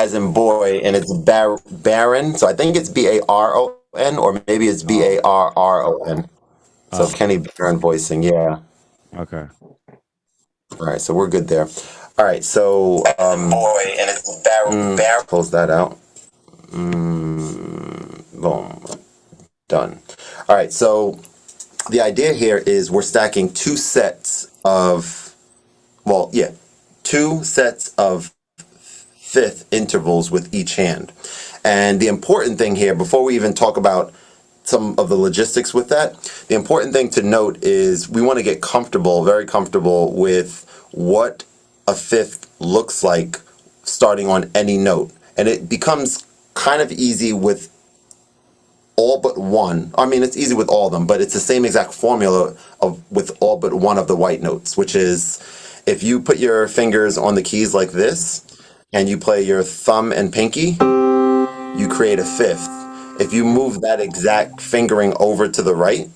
as in boy, and it's Baron. So I think it's Baron, or maybe it's Oh, Barron. So oh, Kenny Barron voicing, yeah. okay. All right, so we're good there. All right, so boy, and it's Baron. Close that out. Boom, done. All right, so the idea here is we're stacking two sets of, well, yeah, two sets of fifth intervals with each hand. And the important thing here, before we even talk about some of the logistics with that, the important thing to note is we want to get comfortable, very comfortable with what a fifth looks like starting on any note. And it becomes kind of easy with all but one. I mean, it's easy with all of them, but it's the same exact formula of with all but one of the white notes, which is if you put your fingers on the keys like this and you play your thumb and pinky, you create a fifth. If you move that exact fingering over to the right,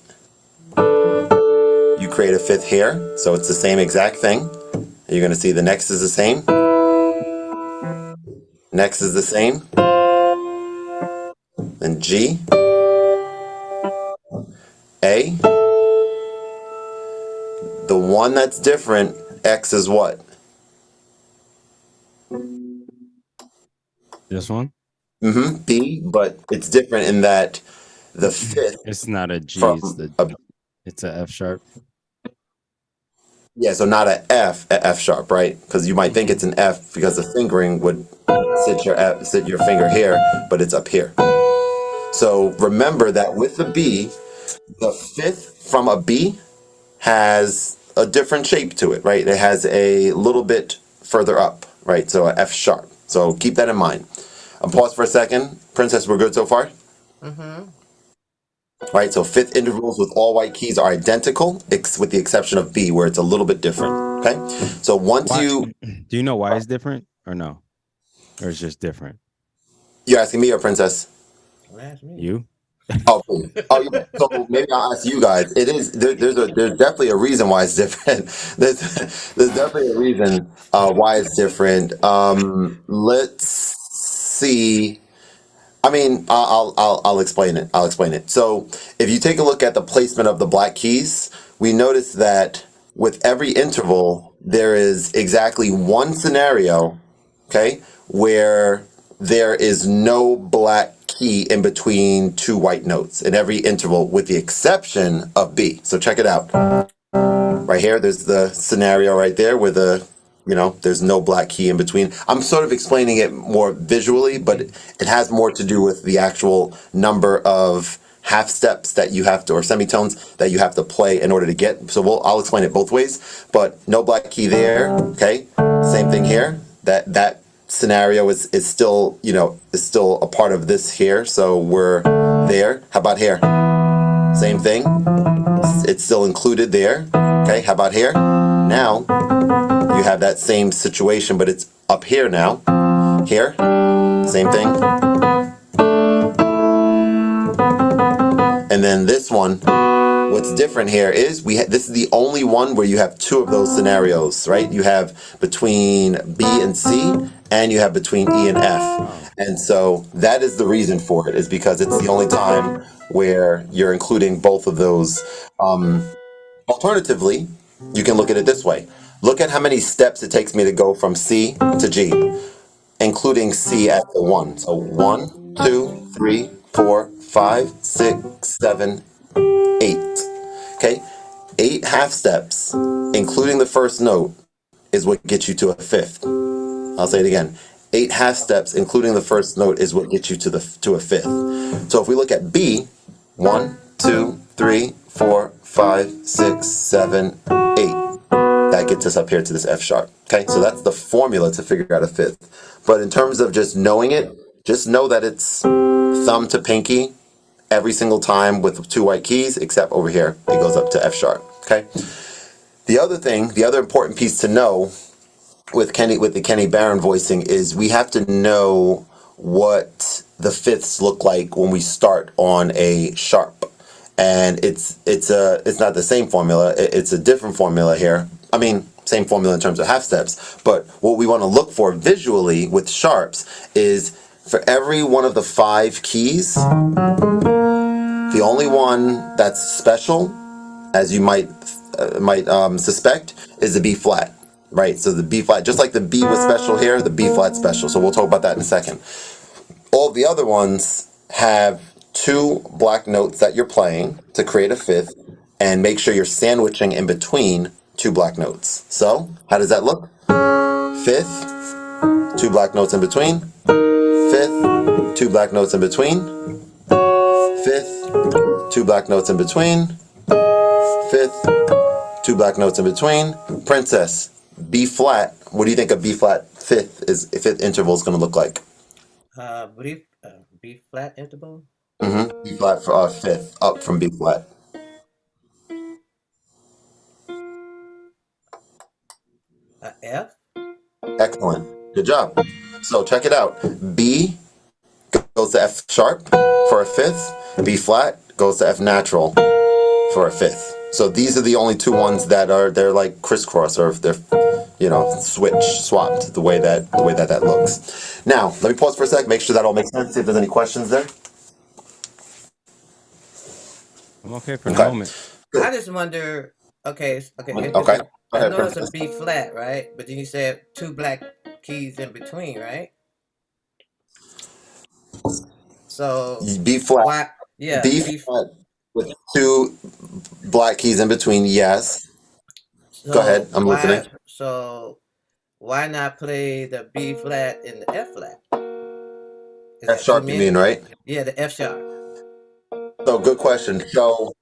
you create a fifth here. So it's the same exact thing. You're going to see the next is the same, next is the same, then G, A. The one that's different, X is what? This one? B, but it's different in that the fifth It's not a G, from it's a F sharp. yeah, so not a F sharp, right? Because you might think it's an F because the fingering would sit your finger here, but it's up here. So remember that with the B, the fifth from a B has a different shape to it, right? It has a little bit further up, right? So a F sharp. So keep that in mind. I'll pause for a second. Princess, we're good so far? Mm-hmm. Right, so fifth intervals with all white keys are identical, with the exception of B, where it's a little bit different. Okay, so once Why? Do you know why it's different or no? Or it's just different? you're asking me or Princess? Don't ask me. You? Oh, oh yeah. So maybe I'll ask you guys. It is there's definitely a reason why it's different. There's definitely a reason why it's different. Let's see. I mean, I'll explain it. I'll explain it. So if you take a look at the placement of the black keys, we notice that with every interval, there is exactly one scenario, okay, where there is no black key in between two white notes in every interval, with the exception of B. So check it out. Right here, there's the scenario right there where there's no black key in between. I'm sort of explaining it more visually, but it has more to do with the actual number of half steps that you have to, or semitones that you have to play in order to get. So I'll explain it both ways, but no black key there. Okay. Same thing here. That scenario is still, is still a part of this here. So we're there. How about here? Same thing. It's still included there. Okay, how about here? Now you have that same situation, but it's up here now. Here, same thing. And then this one, what's different here is this is the only one where you have two of those scenarios, right? You have between B and C, and you have between E and F. And so that is the reason for it, is because it's the only time where you're including both of those. Alternatively, you can look at it this way. Look at how many steps it takes me to go from C to G, including C at the one. So 1, 2, 3, 4, 5, 6, 7, 8. Okay? 8 half steps, including the first note, is what gets you to a fifth. I'll say it again. 8 half steps, including the first note, is what gets you to a fifth. So if we look at B, 1, 2, 3, 4, 5, 6, 7, 8. That gets us up here to this F sharp. Okay, so that's the formula to figure out a fifth. But in terms of just knowing it, just know that it's thumb to pinky every single time with two white keys, except over here it goes up to F sharp. Okay. The other important piece to know with the Kenny Barron voicing is we have to know what the fifths look like when we start on a sharp, and it's not the same formula. It's a different formula here. I mean, same formula in terms of half steps. But what we want to look for visually with sharps is for every one of the 5 keys, the only one that's special, as you might suspect, is the B flat, right? So the B flat, just like the B was special here, the B flat special. So we'll talk about that in a second. All the other ones have 2 black notes that you're playing to create a fifth, and make sure you're sandwiching in between 2 black notes. So how does that look? Fifth, 2 black notes in between. Fifth, 2 black notes in between. Fifth, 2 black notes in between. Fifth, 2 black notes in between. Princess, B flat. What do you think a B flat fifth interval is going to look like? Brief, B flat interval. B flat for fifth, up from B flat. F. Excellent. Good job. So check it out. B goes to F sharp for a fifth. B flat goes to F natural for a fifth. So these are the only 2 ones that they're like crisscross, or they're swapped the way that looks. Now let me pause for a sec, make sure that all makes sense. See if there's any questions there. I'm okay for the Okay. moment. I just wonder. Okay, okay. Okay. Go I ahead, know it's a Princess. B flat, right? But then you said 2 black keys in between, right? So B flat. why? Yeah, B B. flat with 2 black keys in between. Yes. Go ahead. So I'm listening. why not play the B flat and the F flat? Is F that too sharp, you mean, many? right? Yeah, the F sharp. So good question. So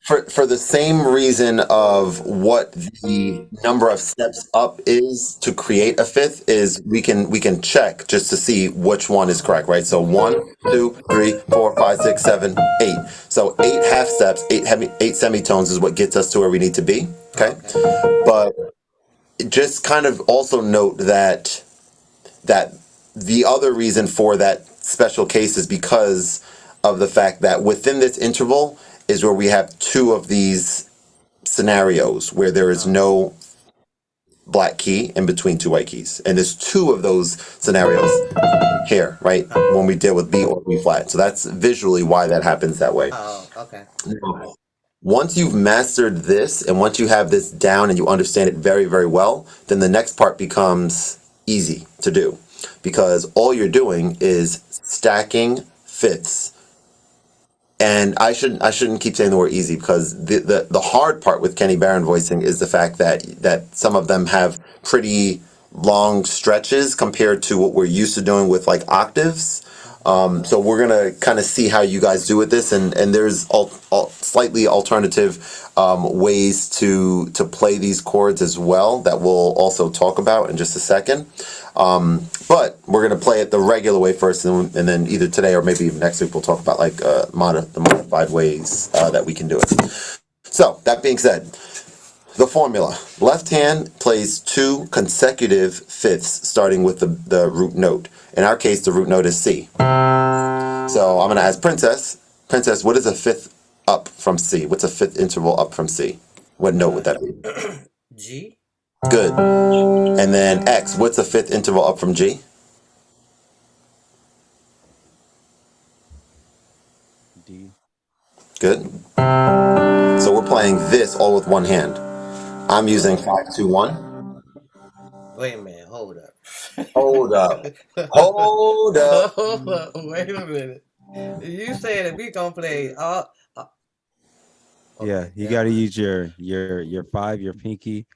for the same reason of what the number of steps up is to create a fifth, is we can check just to see which one is correct, right? So 1, 2, 3, 4, 5, 6, 7, 8. So 8 half steps, 8 semitones is what gets us to where we need to be. Okay, Okay. but just kind of also note that the other reason for that special case is because of the fact that within this interval is where we have 2 of these scenarios where there is Oh, no black key in between 2 white keys. And there's 2 of those scenarios here, right? When we deal with B or B flat. So that's visually why that happens that way. oh, okay. Now, once you've mastered this and once you have this down and you understand it very, very well, then the next part becomes easy to do, because all you're doing is stacking fifths. And I shouldn't keep saying the word easy, because the hard part with Kenny Barron voicing is the fact that some of them have pretty long stretches compared to what we're used to doing with like octaves. So we're gonna kind of see how you guys do with this, and there's slightly alternative ways to play these chords as well that we'll also talk about in just a second. But we're gonna play it the regular way first, and then either today or maybe even next week we'll talk about like the modified ways that we can do it. So that being said, the formula: left hand plays 2 consecutive fifths starting with the root note. In our case, the root note is C. So I'm gonna ask Princess. Princess, what is a fifth up from C? What's a fifth interval up from C? What note would that be? G. Good. And then X, what's a fifth interval up from G? D. Good. So we're playing this all with one hand. I'm using 5-2-1. Wait a minute. Hold up. Hold up. Hold up. Hold up. Wait a minute. You said that we gonna play all. Yeah, Okay, you never got to mind. use your 5, your pinky,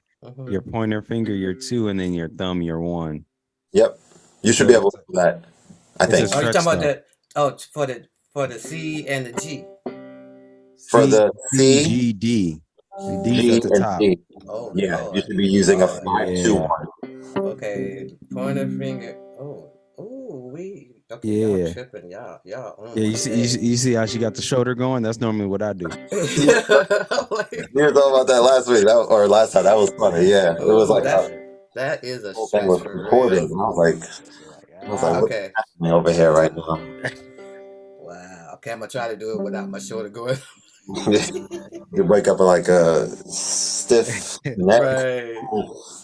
your Mm-hmm. pointer finger, your 2, and then your thumb, your 1. Yep. You should be So able to do that, I it's a think. Oh, you stretch talking about step. the for the C and the G. For C the C C, G D. The D's G, at the and top. G. Oh Yeah, you Lord, should be using a Lord. 5-2-1. Yeah, Okay, pointer finger. Oh, we. Okay, y'all yeah, tripping. Y'all on yeah. one You see, you today. see, you see how she got the shoulder going? That's normally what I do. Yeah, we were talking about that last week, or last time. That was funny. Yeah, it was Oh, like that a that is a whole thing stretch was for recorded, real. and I was like, what's Okay. happening over here right now? Wow. Okay, I'm gonna try to do it without my shoulder going. You wake up with like a stiff neck, Right.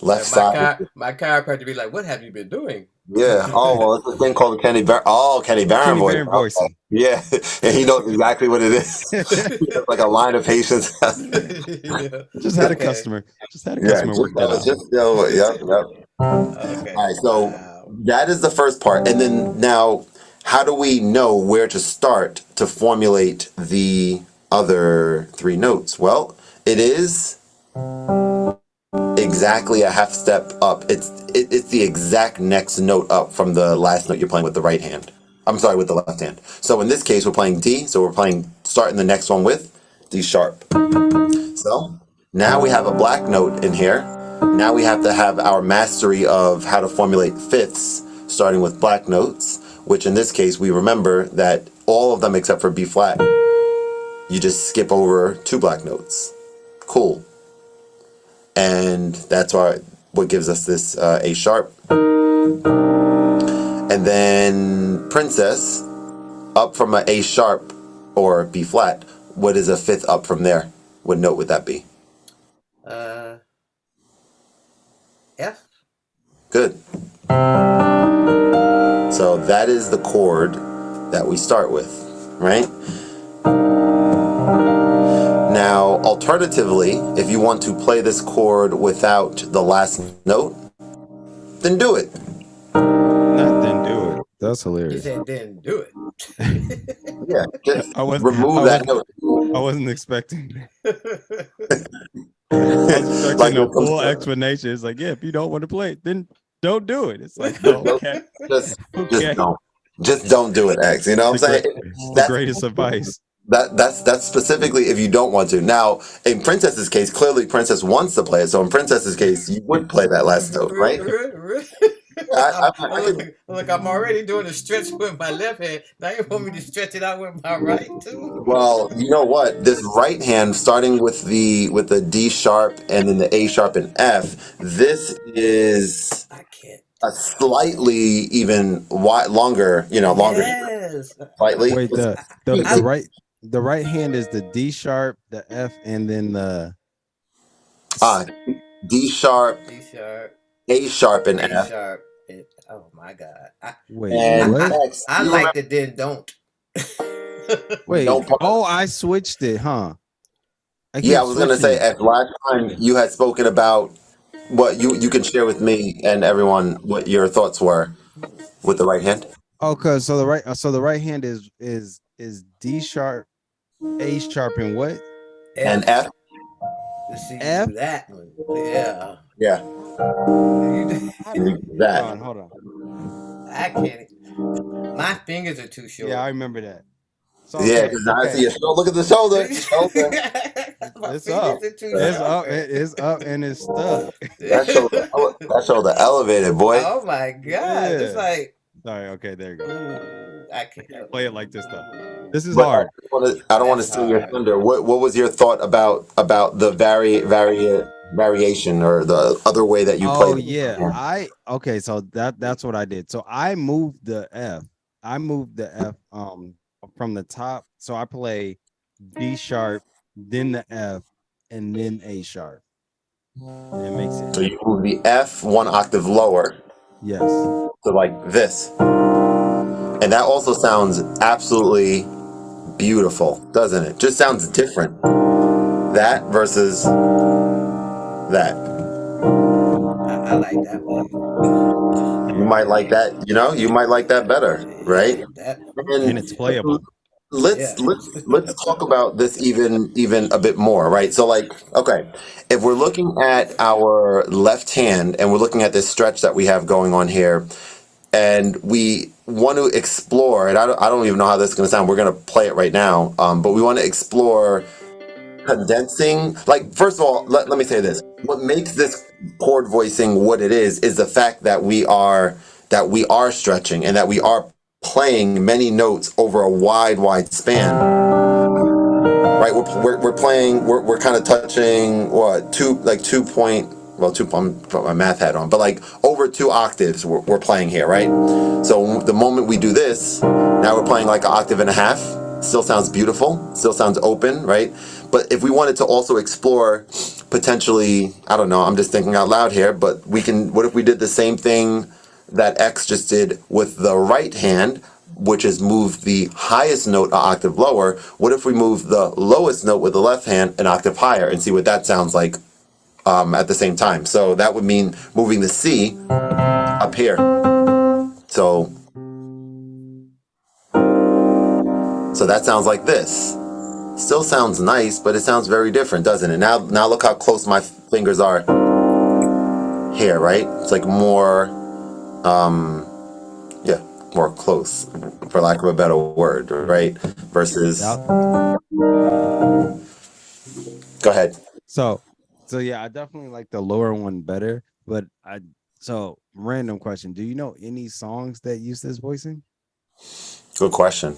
left And my side. my chiropractor be like, "What have you been doing?" Yeah. Oh well, it's a thing called the Kenny Barron. Oh, Kenny Barron Kenny voice. Barron Okay. voicing. Yeah, and he knows exactly what it is. He has like a line of patients. Yeah. Just had a Okay. customer. Just had a Yeah, customer work that out. yep, yep. All Okay. right, so Wow. that is the first part, and then now, how do we know where to start to formulate the other three notes? Well, it is exactly a half step up. It's the exact next note up from the last note you're playing with the right hand. I'm sorry, with the left hand. So in this case, we're playing D. So we're playing starting the next one with D sharp. So now we have a black note in here. Now we have to have our mastery of how to formulate fifths, starting with black notes. Which in this case, we remember that all of them except for B flat, you just skip over two black notes. Cool. And that's what gives us this A sharp. And then Princess, up from an A sharp or B flat. What is a fifth up from there? What note would that be? Uh, F. Good. So that is the chord that we start with, right? Now, alternatively, if you want to play this chord without the last note, then do it. Not then do it. That's He hilarious. said, "Then do it." Yeah, just I was remove I that was note. I wasn't expecting that. I was Like expecting a when it comes full to explanation. It's like, yeah, if you don't want to play it, then don't do it. It's like, oh, no, okay. just Okay. don't. Just don't do it, X. You know what I'm The great saying? the That's greatest advice. that's specifically if you don't want to. Now, in Princess's case, clearly Princess wants to play it. So in Princess's case, you would play that last note, right? I could. Look, I'm already doing a stretch with my left hand. Now you want me to stretch it out with my right too? Well, you know what? This right hand, starting with the D sharp and then the A sharp and F. This is I can't a do it. slightly even longer. Longer Yes. slightly. Wait, It's I the right hand is the D sharp, the F, and then the ah D sharp, D sharp, A sharp, and A F. sharp. Oh my god. wait, And what? X, I you like remember? the then don't. Wait. Don't pause. Oh, I switched it, huh? I Yeah, I keep was gonna switching say it. X. Last time you had spoken about what you can share with me and everyone what your thoughts were Let's with the see. right hand Okay, so the right hand is D sharp, A sharp, and what? and F. F. Let's see you F. do that one. Yeah. Yeah, You do, How and do you do that. hold on. I can't. My fingers are too Yeah, I short. remember that. So Yeah, because now I see okay. your shoulder. Look at the shoulder. Shoulder. My It's fingers up. are too Yeah, It's up. short. It is up and it's stuck. that shoulder. That shoulder elevated, boy. Oh my god! It's Yeah. like, Sorry, okay, there you go. ooh, I can't. Can't play it like this though. This is But hard. I don't want to That's steal your hard. thunder. What was your thought about the variation or the other way that you Oh played? yeah. Yeah. Okay, so that's what I did. So I moved the F. I moved the F from the top. So I play D sharp, then the F, and then A sharp. And it makes it So you move the F one octave lower yes. to like this, and that also sounds absolutely beautiful, doesn't it? Just sounds different. That versus that. I like that way. You might like that. You might like that better, Yeah, right? that. And And it's playable. let's Yeah. let's talk about this even a bit more, right? So like, okay, if we're looking at our left hand and we're looking at this stretch that we have going on here, and we want to explore, and I don't even know how this is going to sound. We're going to play it right now, but we want to explore condensing. Like, first of all, let me say this: what makes this chord voicing what it is the fact that we are stretching and that we are playing many notes over a wide span, right? We're playing, we're kind of touching what, 2 point, well, two, I'm put my math hat on, but like over 2 octaves we're playing here, right? So the moment we do this, now we're playing like an octave and a half, Still sounds beautiful, still sounds open, right? But if we wanted to also explore potentially, I don't know, I'm just thinking out loud here, but what if we did the same thing that X just did with the right hand, which is move the highest note an octave lower? What if we move the lowest note with the left hand an octave higher and see what that sounds like at the same time? So that would mean moving the C up here. So that sounds like this. Still sounds nice, but it sounds very different, doesn't it? Now look how close my fingers are here, right? It's like more, yeah, more close, for lack of a better word, right? Versus, Yep. go ahead. So yeah, I definitely like the lower one better. But random question: do you know any songs that use this voicing? Good question.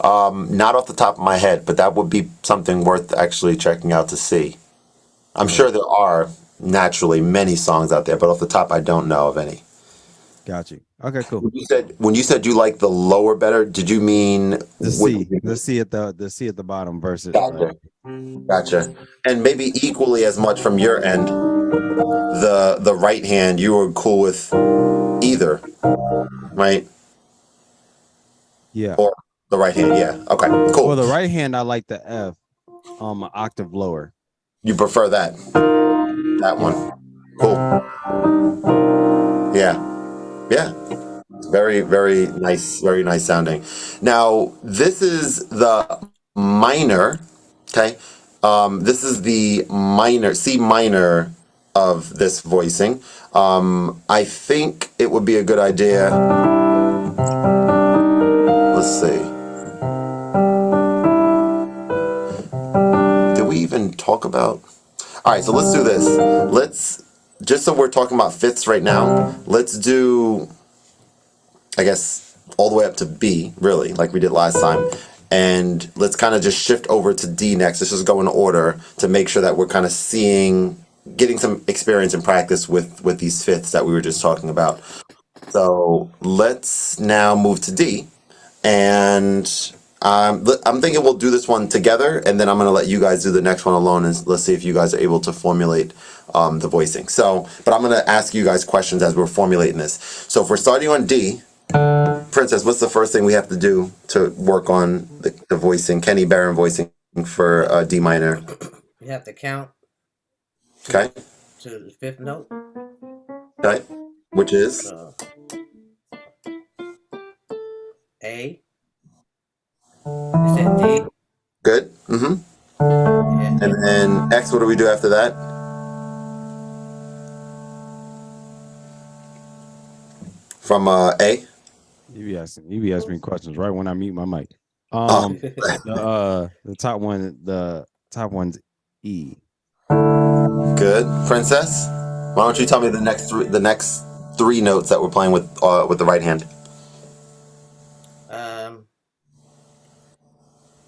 Not off the top of my head, but that would be something worth actually checking out to see. I'm Right. sure there are naturally many songs out there, but off the top, I don't know of any. Got you. Okay, cool. When you said you like the lower better, did you mean The what? C, the C at the bottom versus right. Gotcha. Gotcha. And maybe equally as much from your end, the right hand, you were cool with either, right? Yeah. Or the right hand, yeah. Okay, Well, cool. the right hand I like the F, an octave lower. You prefer that Yeah. one. Cool. Yeah. Yeah. Very, very nice sounding. Now, this is the minor, okay? This is the minor, C minor of this voicing. I think it would be a good idea. Let's see. Did we even talk about? All right, so let's do this. Just so we're talking about fifths right now, let's do, I guess, all the way up to B, really, like we did last time. And let's kind of just shift over to D next. Let's just go in order to make sure that we're kind of getting some experience and practice with these fifths that we were just talking about. So let's now move to D. And I'm thinking we'll do this one together, and then I'm going to let you guys do the next one alone, and let's see if you guys are able to formulate the voicing. But I'm going to ask you guys questions as we're formulating this. So if we're starting on D, Princess, what's the first thing we have to do to work on the voicing, Kenny Barron voicing for D minor? You have to count Okay. to the fifth note. Okay. Which is? A. You said D. Good. Mm-hmm. And then X, what do we do after that? From A? You be asking me questions right when I mute my mic. Oh. The top one's E. Good. Princess, why don't you tell me the next three notes that we're playing with the right hand?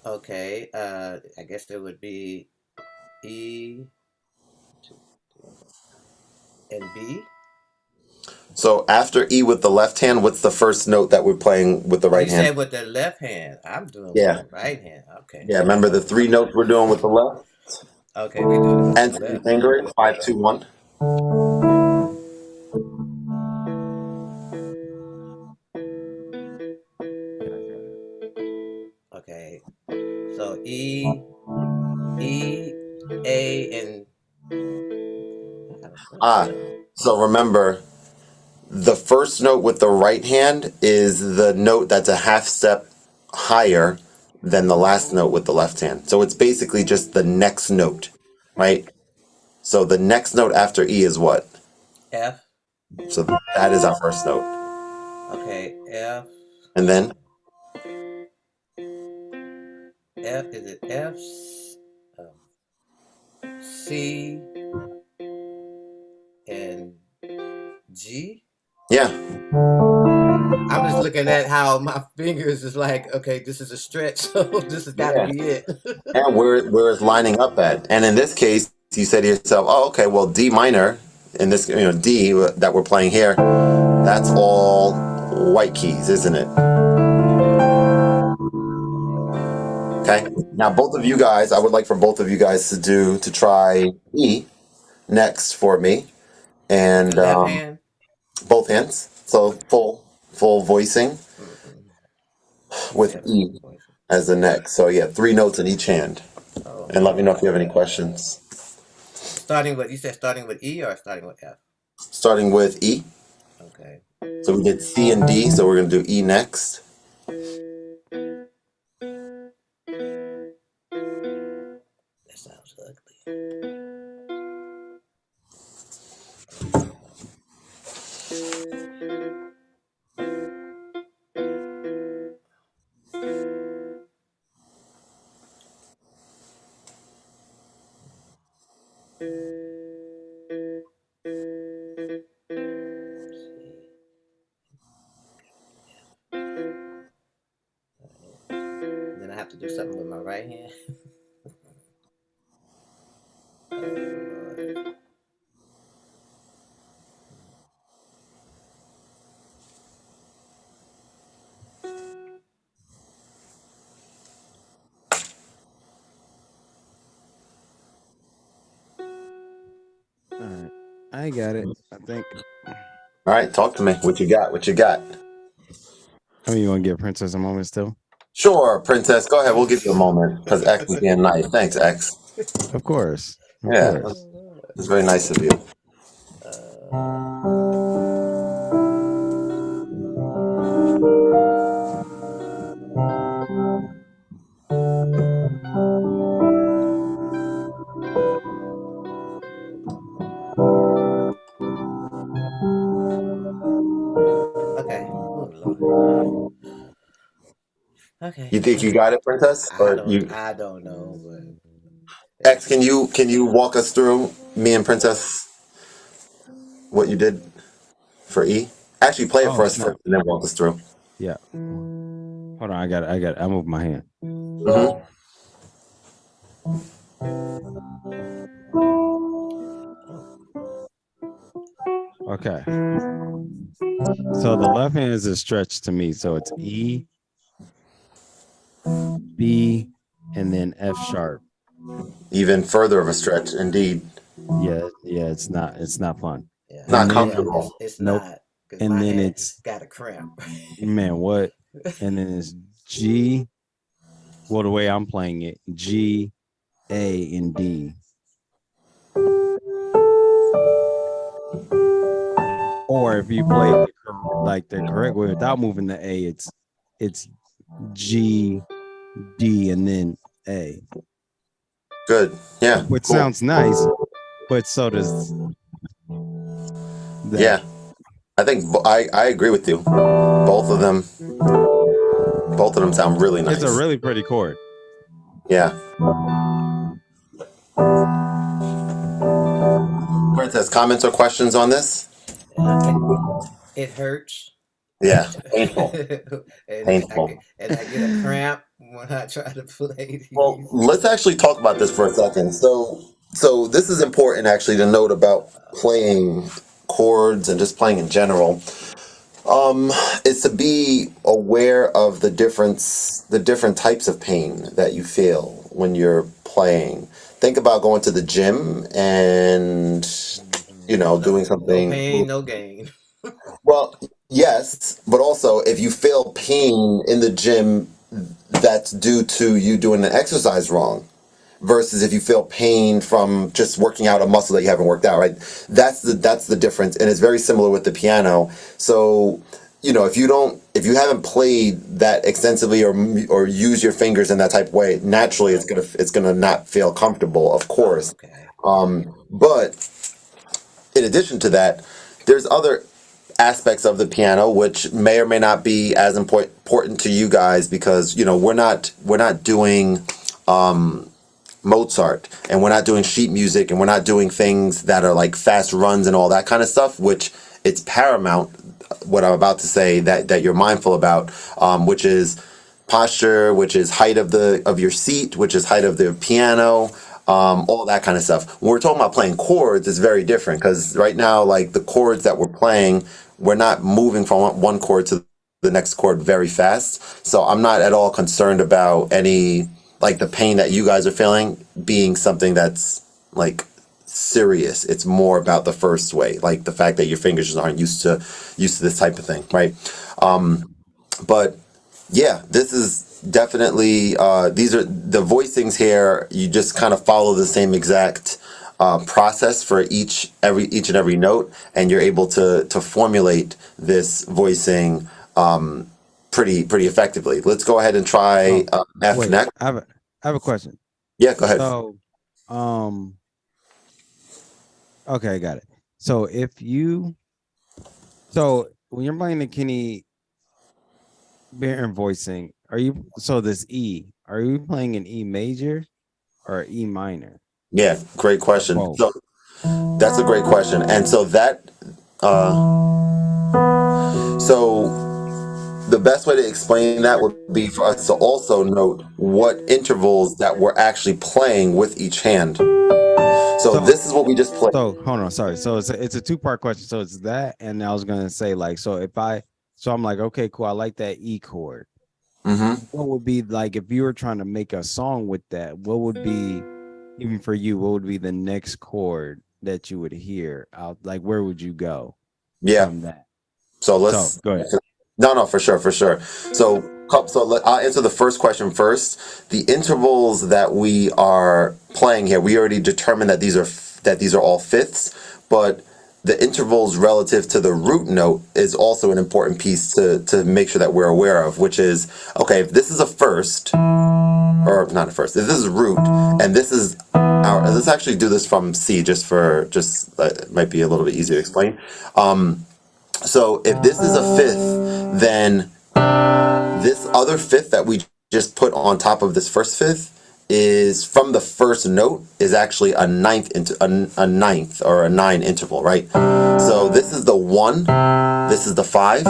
Okay. I guess there would be E and B. So after E with the left hand, what's the first note that we're playing with the right You hand? said with the left hand. I'm doing Yeah. with the right hand. Okay. Yeah, remember the three notes we're doing with the left? Okay, we doing it with And the to left. finger it, 5, 2, 1. Okay. So E, A, and So remember, the first note with the right hand is the note that's a half step higher than the last note with the left hand. So it's basically just the next note, right? So the next note after E is what? F. So that is our first note. Okay, F. And then? F, is it F? C and G? Yeah. I'm just looking at how my fingers is like, okay, this is a stretch, so this has got to be it. And where it's lining up at. And in this case, you said to yourself, oh, okay, well, D minor, in this, D that we're playing here, that's all white keys, isn't it? Okay. Now, both of you guys, I would like for both of you guys to try E next for me, with the and left hand. both hands. So full voicing with Yeah, E full voice. as the next. So yeah, 3 notes in each hand. Oh And let me know if Lord. you have any questions. Starting with, you said starting with E or starting with F? Starting with E. Okay. So we did C and D, so we're gonna do E next. That sounds ugly. Then I have to do something with my right hand. Oh Lord. All right. I got it. I think. All right, talk to me. What you got? What you got? I mean, you want to give Princess a moment still? Sure, Princess. Go ahead. We'll give you a moment because X is being nice. Thanks, X. Of course. Of Yeah, course. that's very nice of you. Uh, okay. Oh Lord. Okay. You think you got it, Princess, or you? I don't know, but X, it's can you walk us through me and Princess what you did for E? Actually, play it Oh for us first snap! and then walk us through. Yeah. Hold on. I got it. I got it. I moved my hand. Hmm. oh Okay. So the left hand is a stretch to me. So it's E, B, and then F sharp. Even further of a stretch, indeed. Yeah. Yeah. It's not fun. yeah, Not And yeah. then comfortable. It's nope. not because And my then hand it's got a cramp. man what? And then it's G. Well, the way I'm playing it, G, A, and D. Or if you play it like the correct way without moving the A, it's G, D, and then A, Good. Yeah. which Cool. sounds nice, but so does Yeah. that. I think I agree with you. Both of them sound really It's a nice. really pretty chord. Yeah. Princess, comments or questions on this? uh, it, it hurts. Yeah. Painful. Painful. And I get a cramp when I try to play Well, these. let's actually talk about this for a second. So this is important actually to note about playing chords and just playing in general. Is to be aware of the different types of pain that you feel when you're playing. Think about going to the gym and doing No something. pain, no gain. Well, yes, but also if you feel pain in the gym, that's due to you doing the exercise wrong versus if you feel pain from just working out a muscle that you haven't worked out, right? That's the difference, and it's very similar with the piano. So, if you haven't played that extensively or use your fingers in that type of way, naturally it's gonna not feel comfortable, of Oh, course. okay. But in addition to that, there's other aspects of the piano which may or may not be as important to you guys because we're not doing Mozart and we're not doing sheet music and we're not doing things that are like fast runs and all that kind of stuff, which it's paramount what I'm about to say that you're mindful about, which is posture, which is height of your seat, which is height of the piano, all that kind of stuff. When we're talking about playing chords, it's very different because right now, like the chords that we're playing, we're not moving from one chord to the next chord very fast. So I'm not at all concerned about any like the pain that you guys are feeling being something that's like serious. It's more about the first way, like the fact that your fingers just aren't used to this type of thing, right? But yeah, this is definitely these are the voicings here. You just kind of follow the same exact process for each and every note, and you're able to formulate this voicing pretty effectively. Let's go ahead and try Oh, F wait, next. I have a question. Yeah, go ahead. So, um, okay, I got it. So so when you're playing the Kenny Barron voicing, this E, are you playing an E major or E minor Yeah, great or question. both? So that's a great question, and so the best way to explain that would be for us to also note what intervals that we're actually playing with each hand. So So this is what we just played. so hold on, sorry. So it's a two-part question. So it's that, and I was gonna say like, so I'm like, okay, cool, I like that E chord. Hmm. What would be like if you were trying to make a song with that? What would be, even for you, what would be the next chord that you would hear out? Like, where would you go Yeah. from that? So So let's. go ahead. No, for sure, for sure. I'll answer the first question first. The intervals that we are playing here, we already determined that these are all fifths, but the intervals relative to the root note is also an important piece to make sure that we're aware of, which is, okay, if this is a first, or not a first, if this is root, and this is let's actually do this from C, it might be a little bit easier to explain. So if this is a fifth, then this other fifth that we just put on top of this first fifth is from the first note is actually a ninth a ninth or a nine interval, right? So this is the one, this is the five,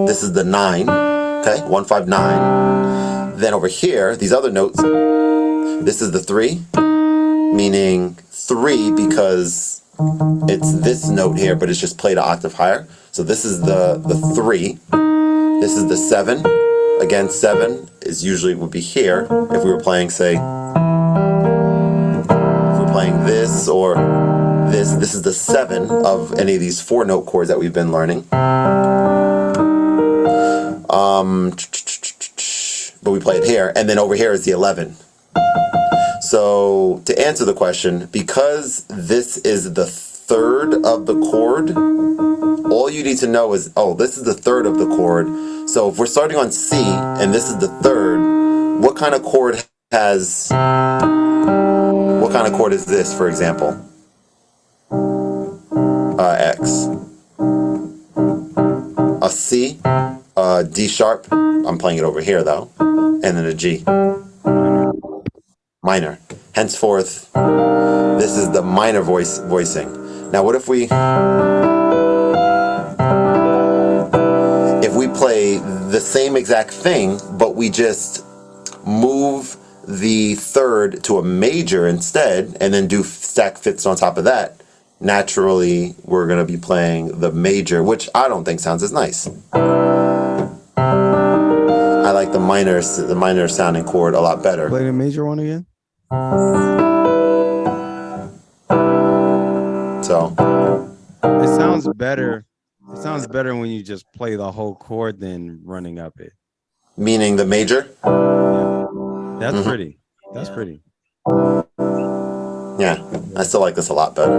this is the nine. Okay, 1 5 9. Then over here, these other notes, this is the three, meaning three because it's this note here, but it's just played an octave higher. So this is the three. This is the seven. Again, seven is usually would be here if we were playing, say, if we're playing this or this. This is the seven of any of these four note chords that we've been learning. But we play it here, and then over here is the 11. So to answer the question, because this is the third of the chord, all you need to know is, oh, this is the third of the chord. So if we're starting on C and this is the third, what kind of chord is this, for example? X. A C, D sharp. I'm playing it over here though, and then a G. Minor. Henceforth, this is the minor voicing. Now, what if we play the same exact thing, but we just move the third to a major instead, and then do stack fifths on top of that? Naturally, we're going to be playing the major, which I don't think sounds as nice. I like the minor sounding chord a lot better. Play the major one again. So it sounds better. It sounds better when you just play the whole chord than running up it. Meaning the major? Yeah. That's pretty. That's pretty. Yeah, I still like this a lot better.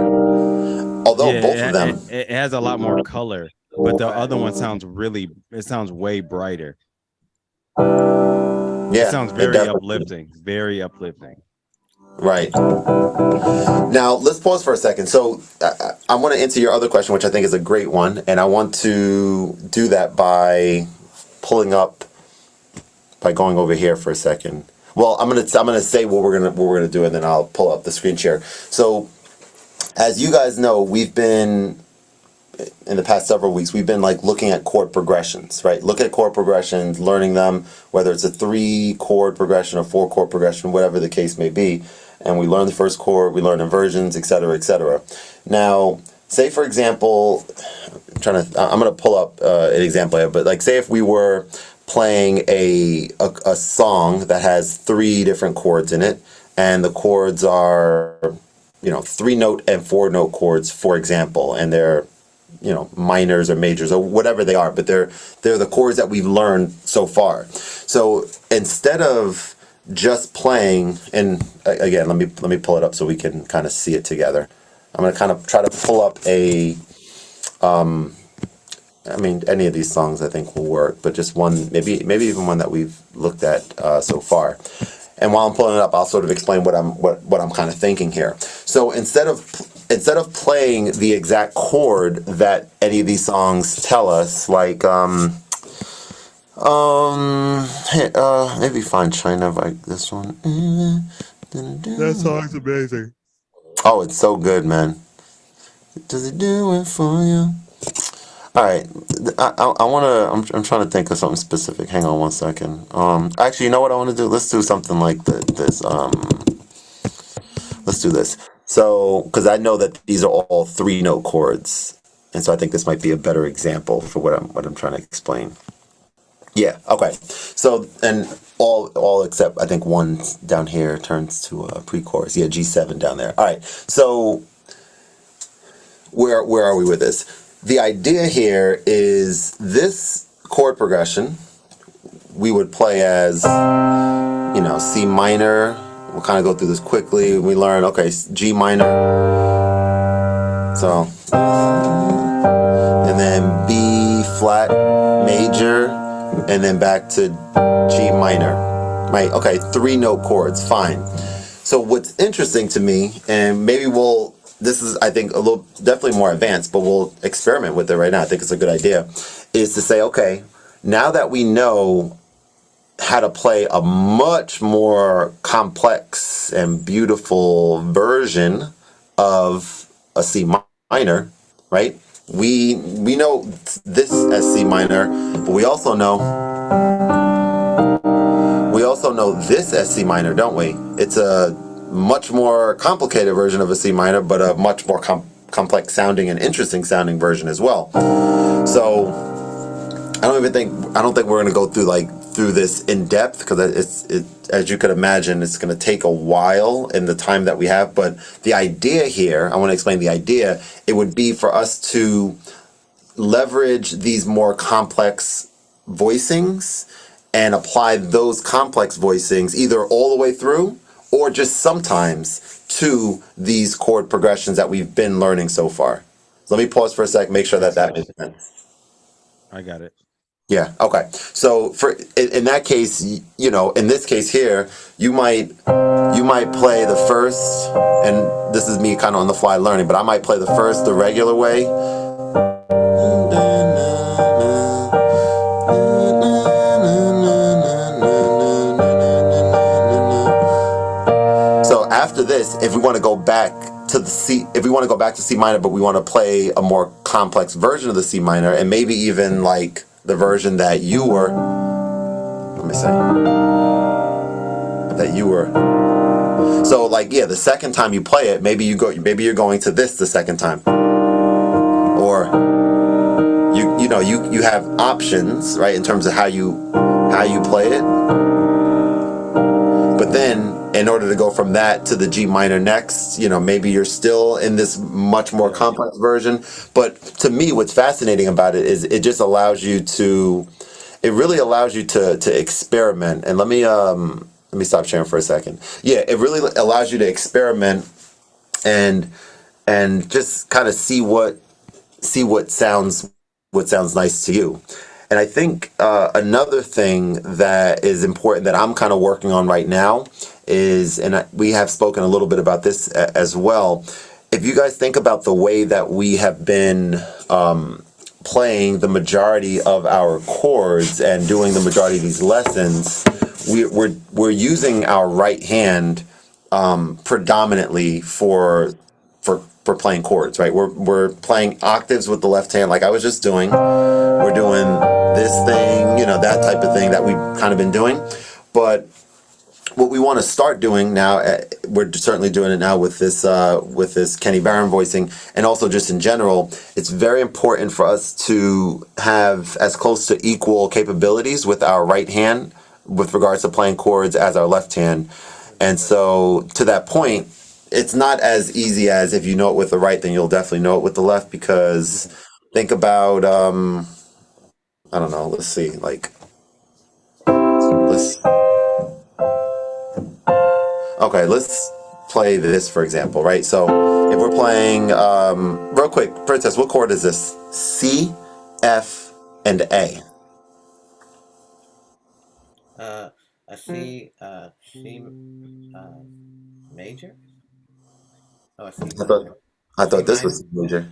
Although both of them, it has a lot more color, but the other one sounds way brighter. Yeah, it sounds very uplifting. Very uplifting. Right. Now, let's pause for a second. So I want to answer your other question, which I think is a great one, and I want to do that by going over here for a second. Well, I'm gonna say what we're gonna do, and then I'll pull up the screen share. So, as you guys know, we've been in the past several weeks, we've been like looking at chord progressions, right? Look at chord progressions, learning them, whether it's a 3-chord progression or 4-chord progression, whatever the case may be. And we learn the first chord, we learn inversions, etc., etc. Now, say for example, I'm going to pull up an example here, but like say if we were playing a song that has 3 different chords in it, and the chords are, 3-note and 4-note chords, for example, and they're, minors or majors or whatever they are, but they're the chords that we've learned so far. So instead of just playing, and again, let me pull it up so we can kind of see it together. I'm going to kind of try to pull up any of these songs I think will work, but just one, maybe even one that we've looked at so far. And while I'm pulling it up, I'll sort of explain what I'm kind of thinking here. So instead of playing the exact chord that any of these songs tell us, like maybe Find China, like this one. That song's amazing. Oh, it's so good, man. Does it do it for you? All right, I want to. I'm trying to think of something specific. Hang on one second. Actually, you know what I want to do? Let's do something like this. Let's do this. So, because I know that these are all 3-note chords, and so I think this might be a better example for what I'm trying to explain. Yeah. Okay. So, and all except I think one down here turns to a pre-chorus. Yeah, G7 down there. All right. So, where are we with this? The idea here is this chord progression we would play as, C minor. We'll kind of go through this quickly. We learn, okay, G minor. So, and then B flat major, and then back to G minor. Right? Okay, 3-note chords. Fine. So what's interesting to me, and maybe this is, I think, definitely more advanced, but we'll experiment with it right now. I think it's a good idea, is to say, okay, now that we know how to play a much more complex and beautiful version of a C minor, right? We know this as C minor, but we also know this as C minor, don't we? It's a much more complicated version of a C minor, but a much more complex sounding and interesting sounding version as well. So I don't think we're going to go through this in depth, because as you could imagine, it's going to take a while in the time that we have. But the idea here, I want to explain the idea. It would be for us to leverage these more complex voicings and apply those complex voicings either all the way through or just sometimes to these chord progressions that we've been learning so far. Let me pause for a sec, make sure that makes sense. I got it. Yeah. Okay. So in that case, in this case here, you might play the first, and this is me kind of on the fly learning, but I might play the first the regular way. So after this, if we want to go back to C minor, but we want to play a more complex version of the C minor, and maybe even like the version that you were, so the second time you play it, maybe you're going to this the second time, or you have options, right, in terms of how you play it. But then in order to go from that to the G minor next, maybe you're still in this much more complex version. But to me, what's fascinating about it is it just allows you to, it really allows you to experiment. And let me stop sharing for a second. Yeah, it really allows you to experiment and just kind of see what sounds nice to you. And I think another thing that is important that I'm kind of working on right now is, and we have spoken a little bit about this as well, if you guys think about the way that we have been playing the majority of our chords and doing the majority of these lessons, we're using our right hand predominantly for playing chords, right? We're playing octaves with the left hand, like I was just doing. We're doing this thing, that type of thing that we've kind of been doing. But what we want to start doing now, we're certainly doing it now with this Kenny Barron voicing, and also just in general, it's very important for us to have as close to equal capabilities with our right hand with regards to playing chords as our left hand. And so to that point, it's not as easy as if you know it with the right, then you'll definitely know it with the left, because think about I don't know, let's see, like let's okay, let's play this for example, right? So if we're playing, real quick, Princess, what chord is this? C, F, and A. A C, C, major? Oh, C I thought, minor. I C thought this minor? was C major.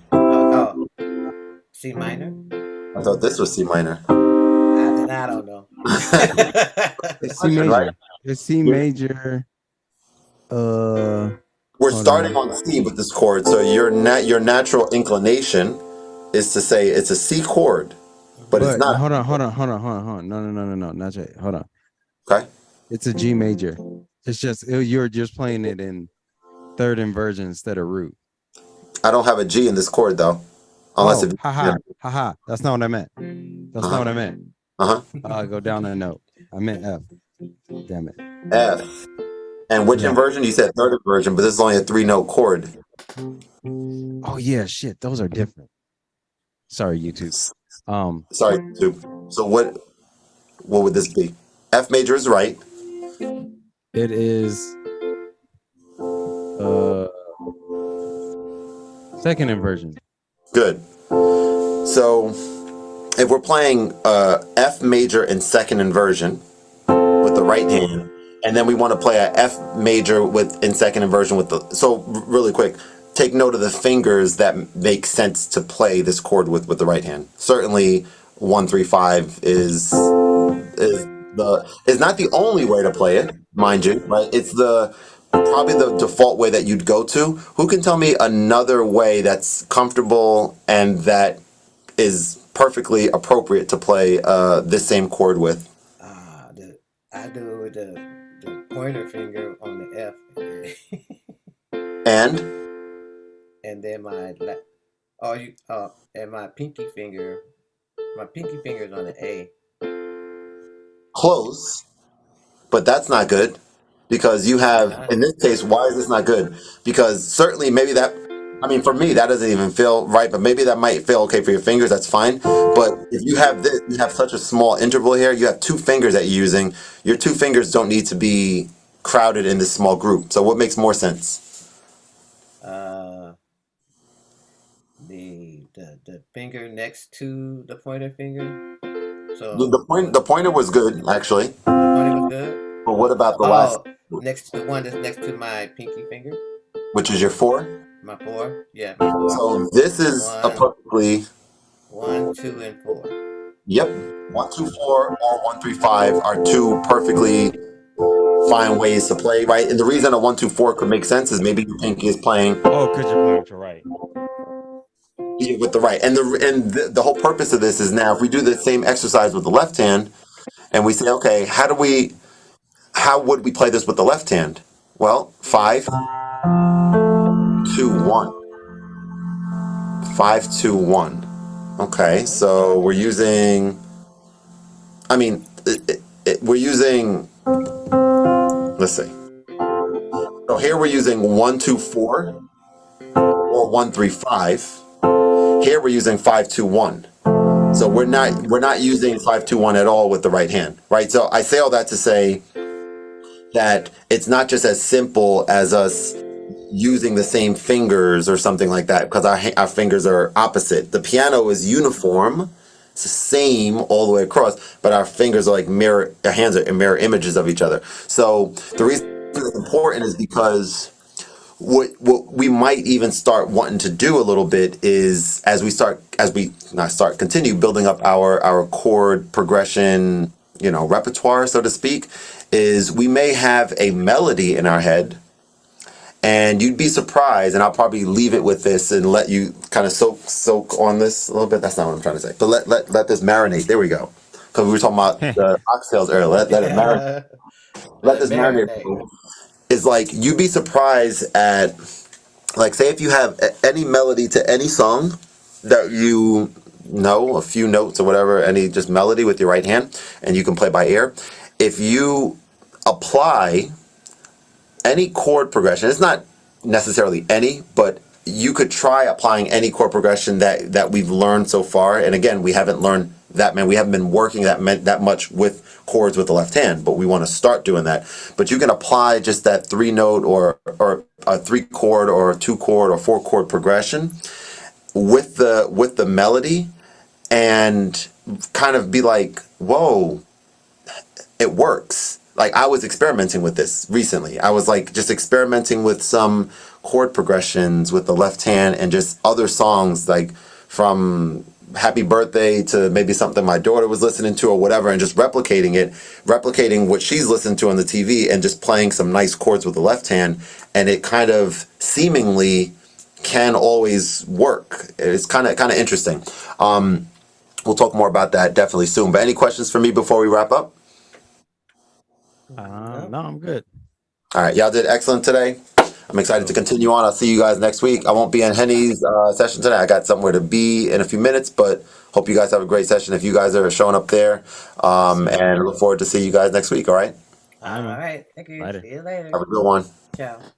Oh, C minor? I thought this was C minor. I don't know. It's C Question, right? major. It's C major. We're Hold starting on. on C with this chord, so your natural inclination is to say it's a C chord, but it's Mhm. But not. hold on. No, not yet. Hold on. Okay, It's a G major. It's just you're just playing it in third inversion instead of root. I don't have a G in this chord though, unless Oh, if yeah. haha. That's not what I meant. That's not Uh what I huh. meant. Uh huh. Go down a note. I meant F. Damn it. F. And which Yeah. inversion? You said third inversion, but this is only a 3-note chord. Oh yeah, shit. Those are different. Sorry, YouTube. Um, Sorry, YouTube. So what would this be? F major is right. it is uh second inversion. Good. So if we're playing F major in second inversion with the right hand, and then we want to play a F major with in second inversion with the, so really quick, take note of the fingers that make sense to play this chord with the right hand. Certainly 1 3 5 is not the only way to play it, mind you, right? It's the probably the default way that you'd go to. Who can tell me another way that's comfortable and that is perfectly appropriate to play this same chord with? The I do it with the pointer finger on the F, And and then and my pinky finger. My pinky finger is on the A. close, but that's not good because you It's have, not. in this case, why is this not good? Because certainly maybe that, I mean, for me, that doesn't even feel right, but maybe that might feel okay for your fingers. That's fine. But if you have this, you have such a small interval here, you have two fingers that you're using. Your two fingers don't need to be crowded in this small group. So what makes more sense? Uh, the finger next to the pointer finger. So The pointer was good, actually. the pointer was good. But what about the last, Oh, next the one that's next to my pinky finger. which is your four? My four. Yeah, my four. So this is a One, perfectly, one, two, and four. yep, 1 2 4 or 1 3 5 are two perfectly fine ways to play, right? And the reason a 1 2 4 could make sense is maybe your pinky is playing Oh, because you're playing with your right. with the right, and the whole purpose of this is now if we do the same exercise with the left hand, and we say, okay, how would we play this with the left hand? Well, 5 2 1, 5 2 1. Okay, so we're using. I mean, we're using. Let's see. So here we're using 1 2 4 or 1 3 5. Here we're using 5 2 1. So we're not using 5 2 1 at all with the right hand, right? So I say all that to say that it's not just as simple as us using the same fingers or something like that because our fingers are opposite. The piano is uniform, it's the same all the way across, but our fingers are like our hands are mirror images of each other. So the reason it's important is because what we might even start wanting to do a little bit is as we not start continue building up our chord progression, repertoire, so to speak, is we may have a melody in our head, and you'd be surprised, and I'll probably leave it with this and let you kind of soak on this a little bit. That's not what I'm trying to say, but let this marinate. There we go. because we were talking about the oxtails earlier. Let it marinate. Let Let it this marinate. marinate. Is like you'd be surprised at, like, say if you have any melody to any song that you know, a few notes or whatever, any just melody with your right hand, and you can play by ear. If you apply any chord progression, it's not necessarily any, but you could try applying any chord progression that we've learned so far. And again, we haven't learned that man. We haven't been working that much with chords with the left hand, but we want to start doing that. But you can apply just that 3 note or a 3 chord or 2 chord or 4 chord progression with the melody, and kind of be like, whoa, it works. Like, I was experimenting with this recently. I was like just experimenting with some chord progressions with the left hand and just other songs, like from Happy Birthday to maybe something my daughter was listening to or whatever, and just replicating what she's listening to on the TV and just playing some nice chords with the left hand. And it kind of seemingly can always work. It's kind of interesting. We'll talk more about that definitely soon. But any questions for me before we wrap up? No. No, I'm good. All right, y'all did excellent today. I'm excited to continue on. I'll see you guys next week. I won't be in Henny's session today. I got somewhere to be in a few minutes, but hope you guys have a great session if you guys are showing up there. And look forward to see you guys next week. All right. All right, All man. right. Thank you. Later. See you later. Have a good one. Ciao.